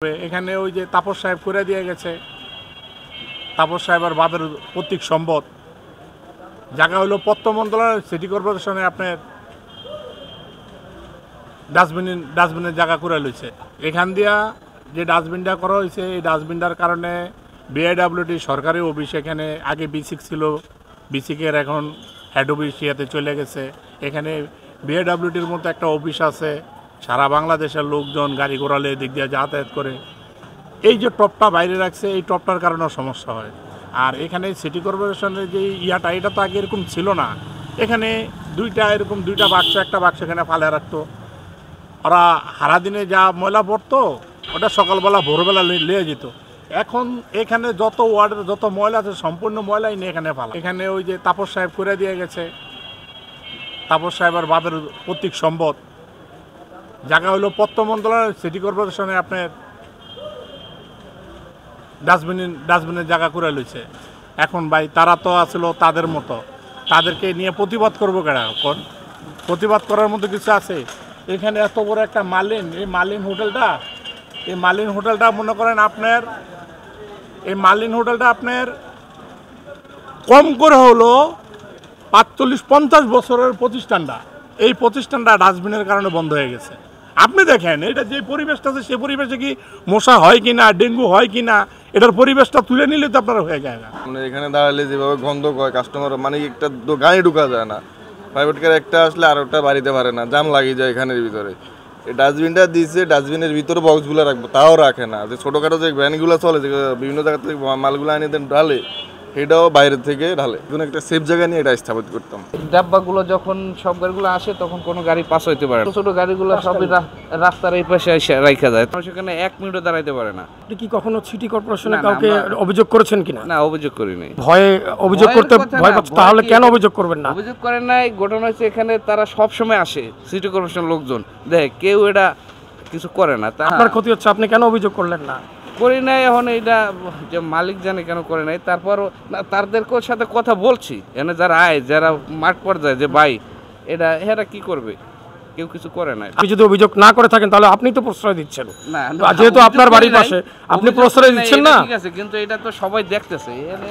এখানে ওই যে তাপস সাহেব করে দিয়ে গেছে, তাপস সাহেবের বাপের প্রতীক সম্পদ জায়গা হলো পত্র মন্ত্রণালয় সিটি কর্পোরেশনে আপনার ডাস্টবিনের জায়গা করে লইছে। এখান দিয়া যে ডাস্টবিনটা করা হয়েছে এই ডাস্টবিনটার কারণে বিআইডব্লিউটি সরকারি অফিস এখানে আগে বিসিক ছিল, বিসিকের এখন হেড অফিস ইয়াতে চলে গেছে। এখানে বিআইডব্লিউটির মতো একটা অফিস আছে, সারা বাংলাদেশের লোকজন গাড়ি ঘোড়ালে দিক দিয়ে যাতায়াত করে। এই যে টপটা বাইরে রাখছে এই টপটার কারণেও সমস্যা হয়। আর এখানে সিটি কর্পোরেশনের যে ইয়াটা এটা তো আগে এরকম ছিল না। এখানে দুইটা বাক্স, একটা বাক্স এখানে ফালে রাখতো। ওরা সারাদিনে যা ময়লা পড়তো ওটা সকালবেলা ভোরবেলা নিয়ে যেত। এখন এখানে যত ওয়ার্ডের যত ময়লা আছে সম্পূর্ণ ময়লাই নিয়ে এখানে ফালা। এখানে ওই যে তাপস সাহেব করে দিয়ে গেছে, তাপস সাহেবের বাপের প্রতীক সম্পদ জায়গা হলো পত্র মন্ত্রণালয় সিটি কর্পোরেশনে আপনার ডাস্টবিনের জায়গা করে লইছে। এখন ভাই তারা তো আসলো তাদের মতো, তাদেরকে নিয়ে প্রতিবাদ করবো কেন? এখন প্রতিবাদ করার মতো কিছু আছে? এখানে এত বড় একটা এই মালিন হোটেলটা মনে করেন আপনার কম করে হলো ৪৫-৫০ বছরের প্রতিষ্ঠানটা, এই প্রতিষ্ঠানটা ডাস্টবিনের কারণে বন্ধ হয়ে গেছে। আপনি দেখেন এটা যে পরিবেশটা আছে সেই পরিবেশে কি মশা হয় কিনা, ডেঙ্গু হয় কিনা, এটার পরিবেশটা তুলে নিলে তো আপনার হয়ে যায় না। মানে এখানে দাঁড়ালে যেভাবে গন্ধ করে কাস্টমার, মানে একটা গাড়ি ঢুকা যায় না, প্রাইভেট কার একটা আসলে আর একটা বাড়িতে পারে না, জাম লাগিয়ে যায় এখানের ভিতরে। এই ডাস্টবিনটা দিয়েছে, ডাস্টবিনের ভিতরে বক্সগুলো রাখবো তাও রাখে না। যে ছোটোখাটো যে ভ্যানগুলো চলে, যে বিভিন্ন জায়গা থেকে মালগুলো আনিয়ে দেন ঢালে, এটাও বাইরের থেকে ঢালে। কোনো একটা সেফ জায়গা নিয়ে এটা স্থাপিত করতাম। ডাব্বাগুলো যখন সব গাড়িগুলো আসে তখন কোনো গাড়ি পাস হইতে পারে না, ছোট গাড়িগুলো সবই রাস্তার এই পাশে এসে রাখা যায়, সেখানে 1 মিনিটও দাঁড়াইতে পারে না। আপনি কি কখনো সিটি কর্পোরেশনে কাউকে অভিযোগ করেছেন কিনা? না, অভিযোগ করিনি। ভয়ে অভিযোগ করতে ভয় পাচ্ছে, তাহলে কেন অভিযোগ করবেন না? অভিযোগ করেন নাই, ঘটনা হচ্ছে এখানে তারা সব সময় আসে সিটি কর্পোরেশন লোকজন, দেখ কেউ এটা কিছু করে না। আপনার ক্ষতি হচ্ছে, আপনি কেন অভিযোগ করলেন না? করি নাই, এখন এইটা যে মালিক জানে কেন করে নাই। তারপরও তাদেরকেও সাথে কথা বলছি, এখানে যারা মাঠ পর্যায়ে যে ভাই এটা এরা কি করবে, কেউ কিছু করে নাই। আপনি যদি অভিযোগ না করে থাকেন তাহলে আপনি তো প্রশ্রয় দিচ্ছেন না, যেহেতু আপনার বাড়ির পাশে আপনি প্রশ্রয় দিচ্ছেন না। ঠিক আছে, কিন্তু এটা তো সবাই দেখতেছে, এখানে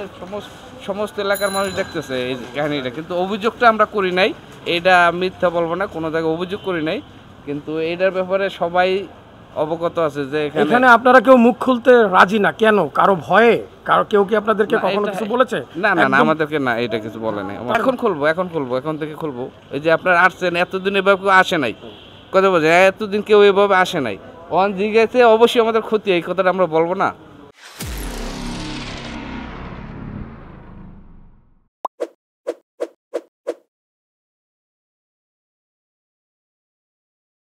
সমস্ত এলাকার মানুষ দেখতেছে এই কাহিনীটা, কিন্তু অভিযোগটা আমরা করি নাই। এটা মিথ্যা বলবো না, কোনো জায়গায় অভিযোগ করি নাই, কিন্তু এইটার ব্যাপারে সবাই অবগত আছে যে এখানে আপনারা কেউ মুখ খুলতে রাজি না কেন? কারো ভয়ে? কেউ কি আপনাদেরকে কখনো কিছু বলেছে? না, আমাদেরকে না, এটা কিছু বলে নাই। এখন থেকে খুলবো। এই যে আপনার আসছেন, এতদিন এভাবে কেউ আসে নাই, কথা বলছে এতদিন কেউ এভাবে আসে নাই, অন জিজ্ঞাসা অবশ্যই আমাদের ক্ষতি, এই কথাটা আমরা বলবো না।